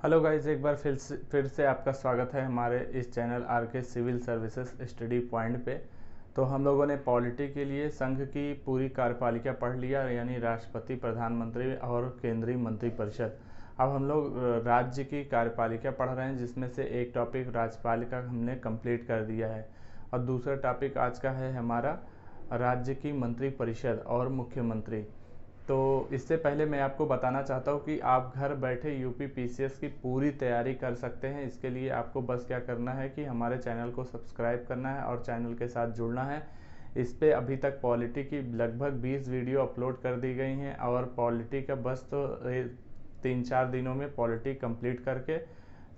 Hello guys, एक बार फिर से आपका स्वागत है हमारे इस चैनल आर के सिविल सर्विसेज स्टडी पॉइंट पे। तो हम लोगों ने पॉलिटी के लिए संघ की पूरी कार्यपालिका पढ़ लिया, यानी राष्ट्रपति, प्रधानमंत्री और केंद्रीय मंत्रिपरिषद। अब हम लोग राज्य की कार्यपालिका पढ़ रहे हैं, जिसमें से एक टॉपिक राज्यपाल का हमने कंप्लीट कर दिया है और दूसरा टॉपिक आज का है हमारा राज्य की मंत्रिपरिषद और मुख्यमंत्री। तो इससे पहले मैं आपको बताना चाहता हूँ कि आप घर बैठे यूपी पीसीएस की पूरी तैयारी कर सकते हैं। इसके लिए आपको बस क्या करना है कि हमारे चैनल को सब्सक्राइब करना है और चैनल के साथ जुड़ना है। इस पे अभी तक पॉलिटी की लगभग 20 वीडियो अपलोड कर दी गई हैं और पॉलिटी का बस तो 3-4 दिनों में पॉलिटी कंप्लीट करके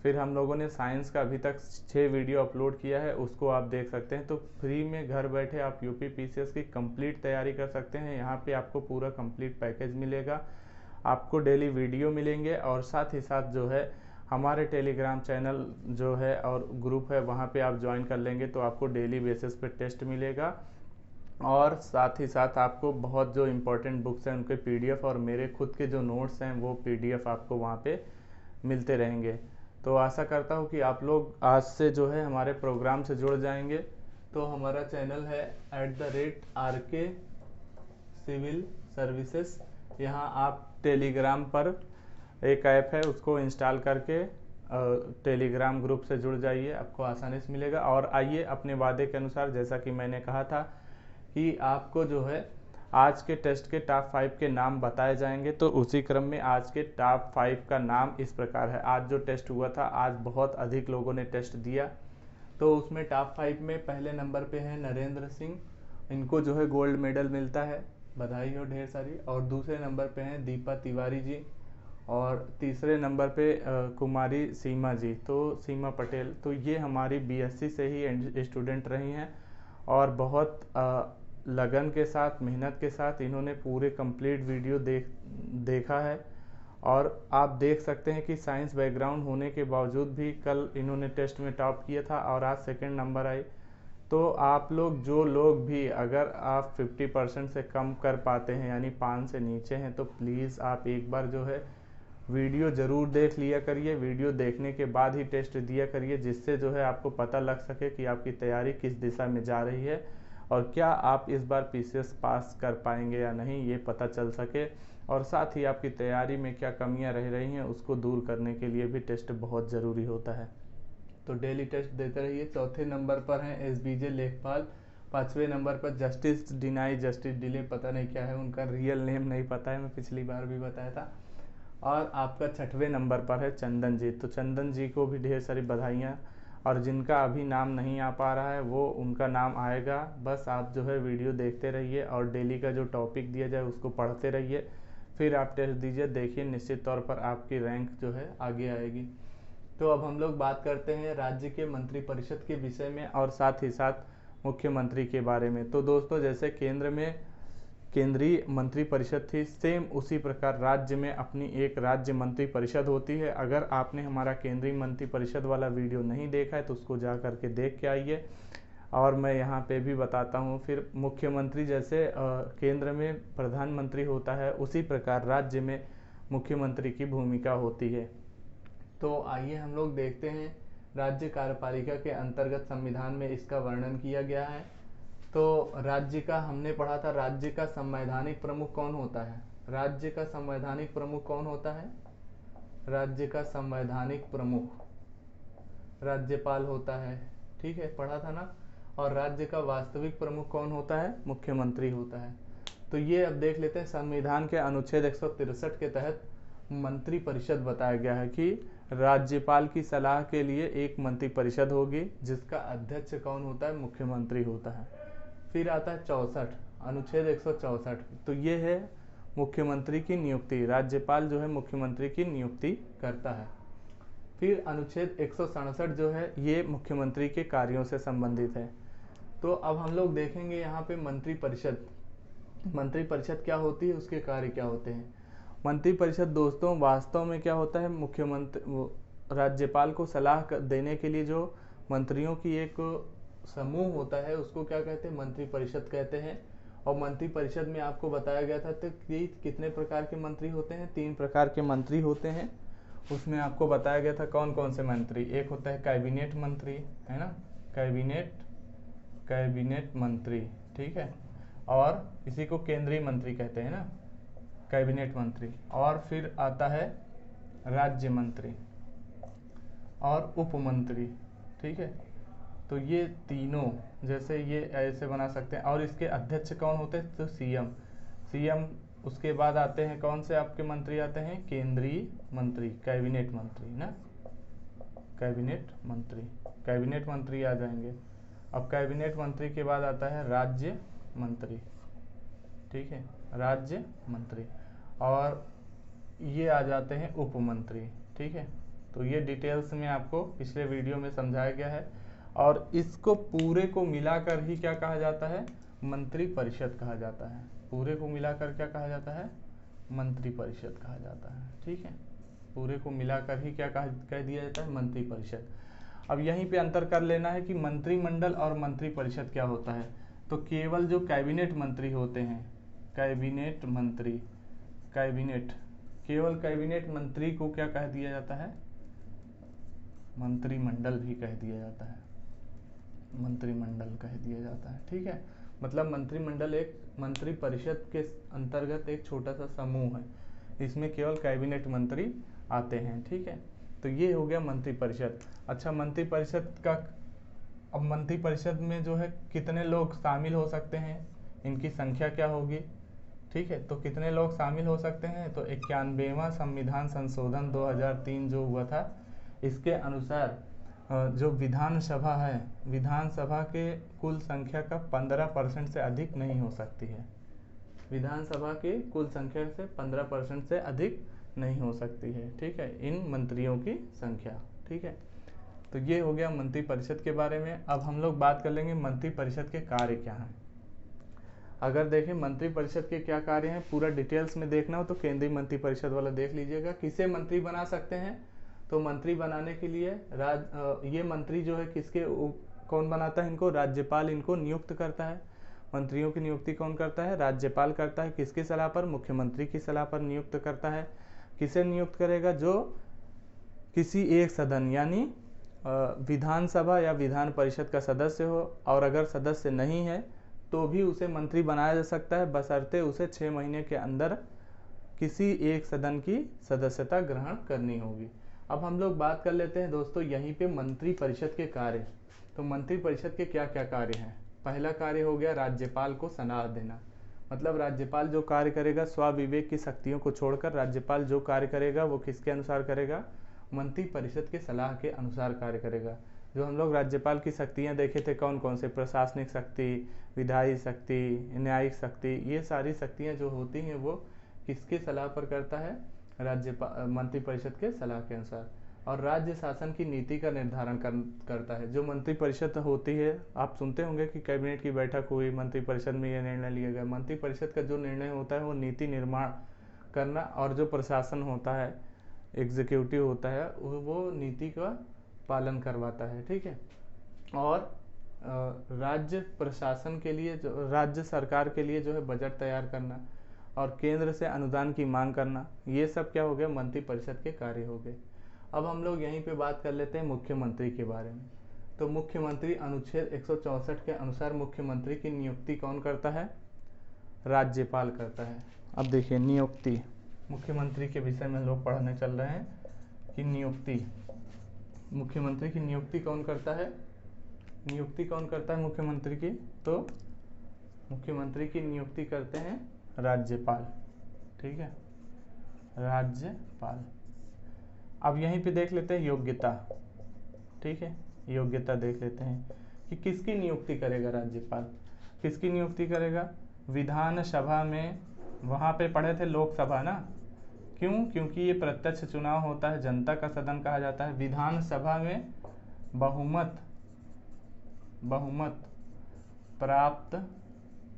फिर हम लोगों ने साइंस का अभी तक 6 वीडियो अपलोड किया है, उसको आप देख सकते हैं। तो फ्री में घर बैठे आप यूपी पीसीएस की कंप्लीट तैयारी कर सकते हैं। यहाँ पे आपको पूरा कंप्लीट पैकेज मिलेगा, आपको डेली वीडियो मिलेंगे और साथ ही साथ जो है हमारे टेलीग्राम चैनल जो है और ग्रुप है, वहाँ पे आप ज्वाइन कर लेंगे तो आपको डेली बेसिस पे टेस्ट मिलेगा और साथ ही साथ आपको बहुत जो इम्पोर्टेंट बुक्स हैं उनके पीडीएफ और मेरे खुद के जो नोट्स हैं वो पीडीएफ आपको वहाँ पे मिलते रहेंगे। तो आशा करता हूँ कि आप लोग आज से जो है हमारे प्रोग्राम से जुड़ जाएंगे। तो हमारा चैनल है @RK सिविल सर्विसेज। यहाँ आप टेलीग्राम पर एक ऐप है, उसको इंस्टॉल करके टेलीग्राम ग्रुप से जुड़ जाइए, आपको आसानी से मिलेगा। और आइए अपने वादे के अनुसार, जैसा कि मैंने कहा था कि आपको जो है आज के टेस्ट के टॉप 5 के नाम बताए जाएंगे, तो उसी क्रम में आज के टॉप 5 का नाम इस प्रकार है। आज जो टेस्ट हुआ था, आज बहुत अधिक लोगों ने टेस्ट दिया, तो उसमें टॉप 5 में पहले नंबर पे है नरेंद्र सिंह। इनको जो है गोल्ड मेडल मिलता है, बधाई हो ढेर सारी। और दूसरे नंबर पे हैं दीपा तिवारी जी और तीसरे नंबर पे कुमारी सीमा जी, तो सीमा पटेल। तो ये हमारी बीएससी से ही स्टूडेंट रही हैं और बहुत लगन के साथ, मेहनत के साथ इन्होंने पूरे कंप्लीट वीडियो देखा है। और आप देख सकते हैं कि साइंस बैकग्राउंड होने के बावजूद भी कल इन्होंने टेस्ट में टॉप किया था और आज सेकंड नंबर आई। तो आप लोग जो लोग भी, अगर आप 50% से कम कर पाते हैं यानी 5 से नीचे हैं, तो प्लीज़ आप एक बार जो है वीडियो ज़रूर देख लिया करिए। वीडियो देखने के बाद ही टेस्ट दिया करिए, जिससे जो है आपको पता लग सके कि आपकी तैयारी किस दिशा में जा रही है और क्या आप इस बार पीसीएस पास कर पाएंगे या नहीं, ये पता चल सके। और साथ ही आपकी तैयारी में क्या कमियां रह रही हैं उसको दूर करने के लिए भी टेस्ट बहुत ज़रूरी होता है। तो डेली टेस्ट देते रहिए। चौथे नंबर पर हैं SBJ लेखपाल। 5वें नंबर पर जस्टिस डिले, पता नहीं क्या है उनका रियल नेम, नहीं पता है, मैं पिछली बार भी बताया था। और आपका 6वें नंबर पर है चंदन जी। तो चंदन जी को भी ढेर सारी बधाइयाँ। और जिनका अभी नाम नहीं आ पा रहा है वो उनका नाम आएगा। बस आप जो है वीडियो देखते रहिए और डेली का जो टॉपिक दिया जाए उसको पढ़ते रहिए, फिर आप टेस्ट दीजिए, देखिए निश्चित तौर पर आपकी रैंक जो है आगे आएगी। तो अब हम लोग बात करते हैं राज्य के मंत्रिपरिषद के विषय में और साथ ही साथ मुख्यमंत्री के बारे में। तो दोस्तों, जैसे केंद्र में केंद्रीय मंत्रिपरिषद थी, सेम उसी प्रकार राज्य में अपनी एक राज्य मंत्रिपरिषद होती है। अगर आपने हमारा केंद्रीय मंत्रिपरिषद वाला वीडियो नहीं देखा है तो उसको जा करके देख के आइए। और मैं यहाँ पे भी बताता हूँ। फिर मुख्यमंत्री जैसे केंद्र में प्रधानमंत्री होता है, उसी प्रकार राज्य में मुख्यमंत्री की भूमिका होती है। तो आइए हम लोग देखते हैं, राज्य कार्यपालिका के अंतर्गत संविधान में इसका वर्णन किया गया है। तो राज्य का हमने पढ़ा था, राज्य का संवैधानिक प्रमुख कौन होता है? राज्य का संवैधानिक प्रमुख कौन होता है? राज्य का संवैधानिक प्रमुख राज्यपाल होता है, ठीक है, पढ़ा था ना। और राज्य का वास्तविक प्रमुख कौन होता है? मुख्यमंत्री होता है। तो ये अब देख लेते हैं, संविधान के अनुच्छेद 163 के तहत मंत्रिपरिषद बताया गया है कि राज्यपाल की सलाह के लिए एक मंत्रिपरिषद होगी, जिसका अध्यक्ष कौन होता है? मुख्यमंत्री होता है। फिर आता है 64, अनुच्छेद 164। तो ये है मुख्यमंत्री की नियुक्ति, राज्यपाल जो है मुख्यमंत्री की नियुक्ति करता है। फिर अनुच्छेद 167 जो है ये मुख्यमंत्री के कार्यों से संबंधित है। तो अब हम लोग देखेंगे यहाँ पे मंत्रिपरिषद। मंत्रिपरिषद क्या होती है, उसके कार्य क्या होते हैं। मंत्रिपरिषद दोस्तों वास्तव में क्या होता है, मुख्यमंत्री राज्यपाल को सलाह देने के लिए जो मंत्रियों की एक समूह होता है उसको क्या कहते हैं? मंत्रिपरिषद कहते हैं। और मंत्रिपरिषद में आपको बताया गया था तो कि कितने प्रकार के मंत्री होते हैं? 3 प्रकार के मंत्री होते हैं। उसमें आपको बताया गया था कौन कौन से मंत्री। एक होता है कैबिनेट मंत्री, है ना, कैबिनेट मंत्री, ठीक है, और इसी को केंद्रीय मंत्री कहते हैं ना, कैबिनेट मंत्री। और फिर आता है राज्य मंत्री और उप मंत्री, ठीक है। तो ये तीनों, जैसे ये ऐसे बना सकते हैं। और इसके अध्यक्ष कौन होते हैं, तो सीएम। उसके बाद आते हैं कौन से आपके मंत्री आते हैं, केंद्रीय मंत्री, कैबिनेट मंत्री ना, कैबिनेट मंत्री आ जाएंगे। अब कैबिनेट मंत्री के बाद आता है राज्य मंत्री, ठीक है, राज्य मंत्री। और ये आ जाते हैं उप मंत्री, ठीक है। तो ये डिटेल्स में आपको पिछले वीडियो में समझाया गया है। और इसको पूरे को मिलाकर ही क्या कहा जाता है, मंत्रिपरिषद कहा जाता है। पूरे को मिलाकर क्या कहा जाता है, मंत्रिपरिषद कहा जाता है, ठीक है। पूरे को मिलाकर ही क्या कह दिया जाता है, मंत्रिपरिषद। अब यहीं पे अंतर कर लेना है कि मंत्रिमंडल और मंत्रिपरिषद क्या होता है। तो केवल जो कैबिनेट मंत्री होते हैं, कैबिनेट मंत्री, केवल कैबिनेट मंत्री को क्या कह दिया जाता है, मंत्रिमंडल भी कह दिया जाता है, मंत्रिमंडल कह दिया जाता है, ठीक है। मतलब मंत्रिमंडल एक मंत्रिपरिषद के अंतर्गत एक छोटा सा समूह है, इसमें केवल कैबिनेट मंत्री आते हैं, ठीक है। तो ये हो गया मंत्रिपरिषद। अच्छा, मंत्रिपरिषद का, अब मंत्रिपरिषद में जो है कितने लोग शामिल हो सकते हैं, इनकी संख्या क्या होगी, ठीक है। तो कितने लोग शामिल हो सकते हैं, तो 91वां संविधान संशोधन 2003 जो हुआ था, इसके अनुसार जो विधानसभा है, विधानसभा के कुल संख्या का 15% से अधिक नहीं हो सकती है। विधानसभा की कुल संख्या से 15% से अधिक नहीं हो सकती है, ठीक है, इन मंत्रियों की संख्या, ठीक है। तो ये हो गया मंत्रिपरिषद के बारे में। अब हम लोग बात कर लेंगे मंत्रिपरिषद के कार्य क्या हैं। अगर देखें मंत्रिपरिषद के क्या कार्य हैं, पूरा डिटेल्स में देखना हो तो केंद्रीय मंत्रिपरिषद वाला देख लीजिएगा। किसे मंत्री बना सकते हैं, तो मंत्री बनाने के लिए ये मंत्री जो है किसके कौन बनाता है इनको, राज्यपाल इनको नियुक्त करता है। मंत्रियों की नियुक्ति कौन करता है, राज्यपाल करता है। किसकी सलाह पर, मुख्यमंत्री की सलाह पर नियुक्त करता है। किसे नियुक्त करेगा, जो किसी एक सदन यानी विधानसभा या विधान परिषद का सदस्य हो, और अगर सदस्य नहीं है तो भी उसे मंत्री बनाया जा सकता है, बशर्ते उसे 6 महीने के अंदर किसी एक सदन की सदस्यता ग्रहण करनी होगी। अब हम लोग बात कर लेते हैं दोस्तों यहीं पे मंत्रिपरिषद के कार्य। तो मंत्रिपरिषद के क्या क्या कार्य हैं। पहला कार्य हो गया राज्यपाल को सलाह देना। मतलब राज्यपाल जो कार्य करेगा, स्वविवेक की शक्तियों को छोड़कर राज्यपाल जो कार्य करेगा वो किसके अनुसार करेगा, मंत्रिपरिषद के सलाह के अनुसार कार्य करेगा। जो हम लोग राज्यपाल की शक्तियां देखे थे कौन कौन से, प्रशासनिक शक्ति, विधायी शक्ति, न्यायिक शक्ति, ये सारी शक्तियां जो होती हैं वो किसके सलाह पर करता है, राज्यपाल, मंत्रिपरिषद के सलाह के अनुसार। और राज्य शासन की नीति का निर्धारण करता है। जो मंत्रिपरिषद होती है, आप सुनते होंगे कि कैबिनेट की बैठक हुई, मंत्रिपरिषद में यह निर्णय लिया गया। मंत्रिपरिषद का जो निर्णय होता है वो नीति निर्माण करना, और जो प्रशासन होता है, एग्जीक्यूटिव होता है, वो नीति का पालन करवाता है, ठीक है। और राज्य प्रशासन के लिए, जो राज्य सरकार के लिए जो है बजट तैयार करना और केंद्र से अनुदान की मांग करना, ये सब क्या हो गया, मंत्रिपरिषद के कार्य हो गए। अब हम लोग यहीं पे बात कर लेते हैं मुख्यमंत्री के बारे में। तो मुख्यमंत्री अनुच्छेद 164 के अनुसार मुख्यमंत्री की नियुक्ति कौन करता है, राज्यपाल करता है। अब देखिए नियुक्ति, मुख्यमंत्री के विषय में लोग पढ़ने चल रहे हैं कि नियुक्ति, मुख्यमंत्री की नियुक्ति कौन करता है, नियुक्ति कौन करता है मुख्यमंत्री की, तो मुख्यमंत्री की नियुक्ति करते हैं राज्यपाल, ठीक है, राज्यपाल। अब यहीं पे देख लेते हैं योग्यता, ठीक है, योग्यता देख लेते हैं कि किसकी नियुक्ति करेगा राज्यपाल, किसकी नियुक्ति करेगा, विधानसभा में, वहाँ पे पढ़े थे लोकसभा ना, क्यों, क्योंकि ये प्रत्यक्ष चुनाव होता है, जनता का सदन कहा जाता है। विधानसभा में बहुमत प्राप्त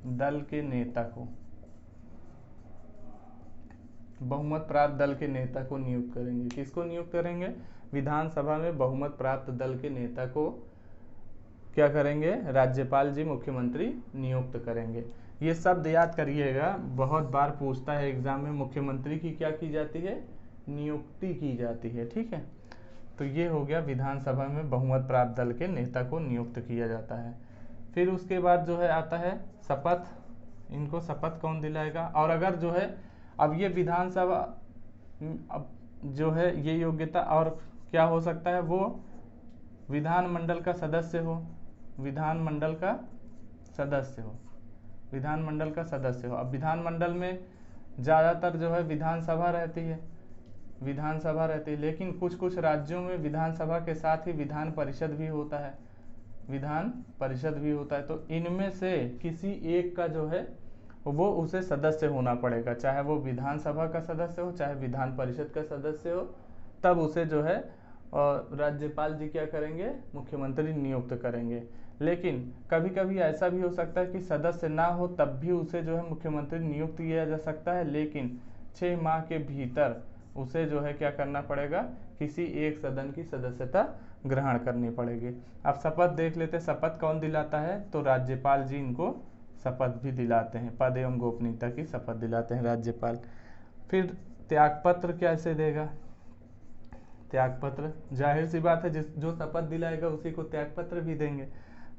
दल के नेता को, बहुमत प्राप्त दल के नेता को नियुक्त करेंगे। किसको नियुक्त करेंगे, विधानसभा में बहुमत प्राप्त दल के नेता को क्या करेंगे, राज्यपाल जी मुख्यमंत्री नियुक्त करेंगे। ये शब्द याद करिएगा, बहुत बार पूछता है एग्जाम में, मुख्यमंत्री की क्या की जाती है, नियुक्ति की जाती है। ठीक है, तो ये हो गया विधानसभा में बहुमत प्राप्त दल के नेता को नियुक्त किया जाता है। फिर उसके बाद जो है आता है शपथ। इनको शपथ कौन दिलाएगा? और अगर जो है अब ये विधानसभा अब जो है ये योग्यता और क्या हो सकता है, वो विधानमंडल का सदस्य हो, विधानमंडल का सदस्य हो, विधानमंडल का सदस्य हो। अब विधानमंडल में ज़्यादातर जो है विधानसभा रहती है, विधानसभा रहती है, लेकिन कुछ कुछ राज्यों में विधानसभा के साथ ही विधान परिषद भी होता है, विधान परिषद भी होता है। तो इनमें से किसी एक का जो है वो उसे सदस्य होना पड़ेगा, चाहे वो विधानसभा का सदस्य हो चाहे विधान परिषद का सदस्य हो, तब उसे जो है राज्यपाल जी क्या करेंगे, मुख्यमंत्री नियुक्त करेंगे। लेकिन कभी कभी ऐसा भी हो सकता है कि सदस्य ना हो तब भी उसे जो है मुख्यमंत्री नियुक्त किया जा सकता है, लेकिन 6 माह के भीतर उसे जो है क्या करना पड़ेगा, किसी एक सदन की सदस्यता ग्रहण करनी पड़ेगी। अब शपथ देख लेते, शपथ कौन दिलाता है? तो राज्यपाल जी इनको शपथ भी दिलाते हैं, पद एवं गोपनीयता की शपथ दिलाते हैं राज्यपाल। फिर त्यागपत्र कैसे देगा? त्यागपत्र जाहिर सी बात है, जो शपथ दिलाएगा उसी को त्यागपत्र भी देंगे,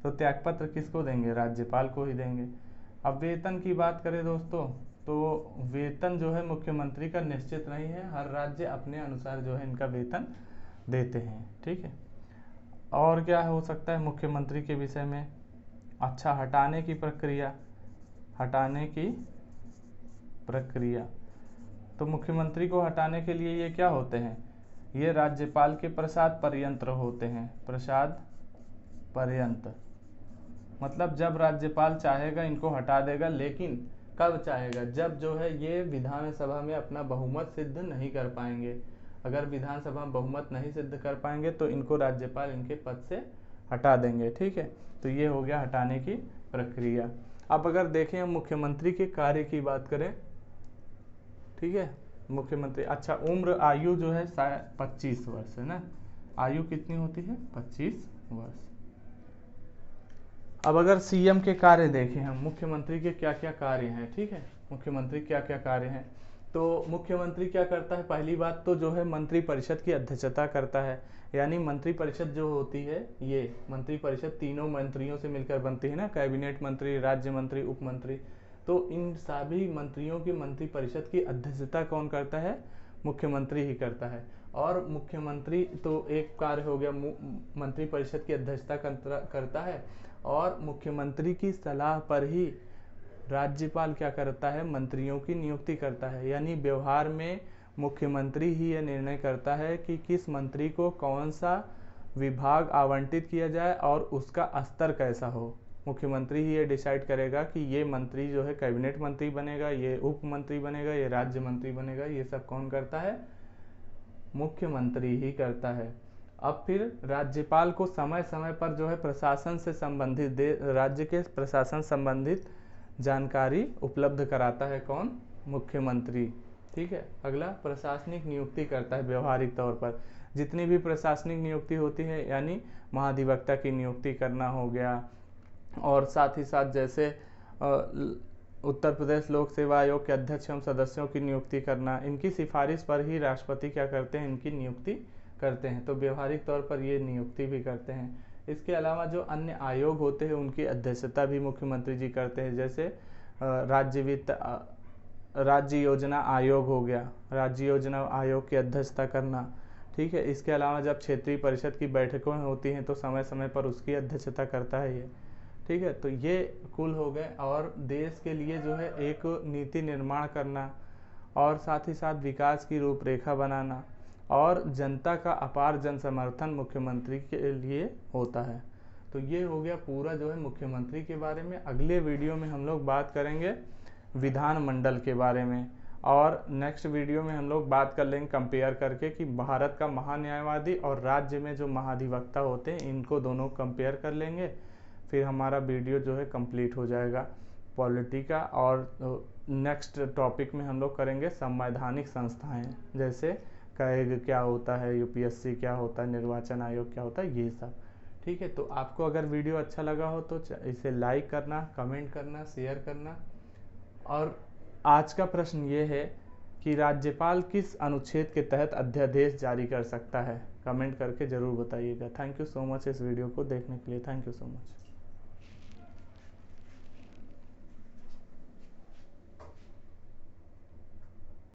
तो त्यागपत्र किसको देंगे? राज्यपाल को ही देंगे। अब वेतन की बात करें दोस्तों, तो वेतन जो है मुख्यमंत्री का निश्चित नहीं है, हर राज्य अपने अनुसार जो है इनका वेतन देते हैं। ठीक है, और क्या हो सकता है मुख्यमंत्री के विषय में? अच्छा, हटाने की प्रक्रिया, हटाने की प्रक्रिया। तो मुख्यमंत्री को हटाने के लिए ये क्या होते हैं? ये राज्यपाल के प्रसाद पर्यंत्र होते हैं, प्रसाद पर्यंत्र। मतलब जब राज्यपाल चाहेगा इनको हटा देगा, लेकिन कब चाहेगा? जब जो है ये विधानसभा में अपना बहुमत सिद्ध नहीं कर पाएंगे। अगर विधानसभा में बहुमत नहीं सिद्ध कर पाएंगे तो इनको राज्यपाल इनके पद से हटा देंगे। ठीक है, तो ये हो गया हटाने की प्रक्रिया। अब अगर देखें मुख्यमंत्री के कार्य की बात करें, ठीक है, मुख्यमंत्री, अच्छा उम्र आयु जो है 25 वर्ष है ना, आयु कितनी होती है? 25 वर्ष। अब अगर सीएम के कार्य देखें हम, मुख्यमंत्री के क्या क्या कार्य हैं, ठीक है, मुख्यमंत्री क्या क्या कार्य हैं, तो मुख्यमंत्री क्या करता है? पहली बात तो जो है मंत्री परिषद की अध्यक्षता करता है, यानी मंत्री परिषद जो होती है, ये मंत्री परिषद तीनों मंत्रियों से मिलकर बनती है ना, कैबिनेट मंत्री, राज्य मंत्री, उप मंत्री। तो इन सभी मंत्रियों की मंत्री परिषद की अध्यक्षता कौन करता है? मुख्यमंत्री ही करता है। और मुख्यमंत्री तो एक कार्य हो गया, मंत्री परिषद की अध्यक्षता करता है, और मुख्यमंत्री की सलाह पर ही राज्यपाल क्या करता है? मंत्रियों की नियुक्ति करता है। यानी व्यवहार में मुख्यमंत्री ही यह निर्णय करता है कि किस मंत्री को कौन सा विभाग आवंटित किया जाए और उसका स्तर कैसा हो। मुख्यमंत्री ही ये डिसाइड करेगा कि ये मंत्री जो है कैबिनेट मंत्री बनेगा, ये उप मंत्री बनेगा, ये राज्य मंत्री बनेगा। ये सब कौन करता है? मुख्यमंत्री ही करता है। अब फिर राज्यपाल को समय समय पर जो है प्रशासन से संबंधित, राज्य के प्रशासन संबंधित जानकारी उपलब्ध कराता है कौन? मुख्यमंत्री। ठीक है, अगला प्रशासनिक नियुक्ति करता है। व्यवहारिक तौर पर जितनी भी प्रशासनिक नियुक्ति होती है, यानी महाधिवक्ता की नियुक्ति करना हो गया, और साथ ही साथ जैसे उत्तर प्रदेश लोक सेवा आयोग के अध्यक्ष एवं सदस्यों की नियुक्ति करना, इनकी सिफारिश पर ही राष्ट्रपति क्या करते हैं? इनकी नियुक्ति करते हैं। तो व्यवहारिक तौर पर ये नियुक्ति भी करते हैं। इसके अलावा जो अन्य आयोग होते हैं उनकी अध्यक्षता भी मुख्यमंत्री जी करते हैं। जैसे राज्य योजना आयोग हो गया, राज्य योजना आयोग की अध्यक्षता करना। ठीक है, इसके अलावा जब क्षेत्रीय परिषद की बैठकें होती हैं तो समय समय पर उसकी अध्यक्षता करता है ये। ठीक है, तो ये कुल हो गए। और देश के लिए जो है एक नीति निर्माण करना, और साथ ही साथ विकास की रूपरेखा बनाना, और जनता का अपार जन समर्थन मुख्यमंत्री के लिए होता है। तो ये हो गया पूरा जो है मुख्यमंत्री के बारे में। अगले वीडियो में हम लोग बात करेंगे विधानमंडल के बारे में, और नेक्स्ट वीडियो में हम लोग बात कर लेंगे कंपेयर करके कि भारत का महान्यायवादी और राज्य में जो महाधिवक्ता होते हैं इनको दोनों कंपेयर कर लेंगे। फिर हमारा वीडियो जो है कंप्लीट हो जाएगा पॉलिटी का। और नेक्स्ट टॉपिक में हम लोग करेंगे संवैधानिक संस्थाएं, जैसे कैग क्या होता है, यूपीएससी क्या होता है, निर्वाचन आयोग क्या होता है, ये सब। ठीक है, तो आपको अगर वीडियो अच्छा लगा हो तो इसे लाइक करना, कमेंट करना, शेयर करना। और आज का प्रश्न ये है कि राज्यपाल किस अनुच्छेद के तहत अध्यादेश जारी कर सकता है? कमेंट करके ज़रूर बताइएगा। थैंक यू सो मच इस वीडियो को देखने के लिए। Thank you so much.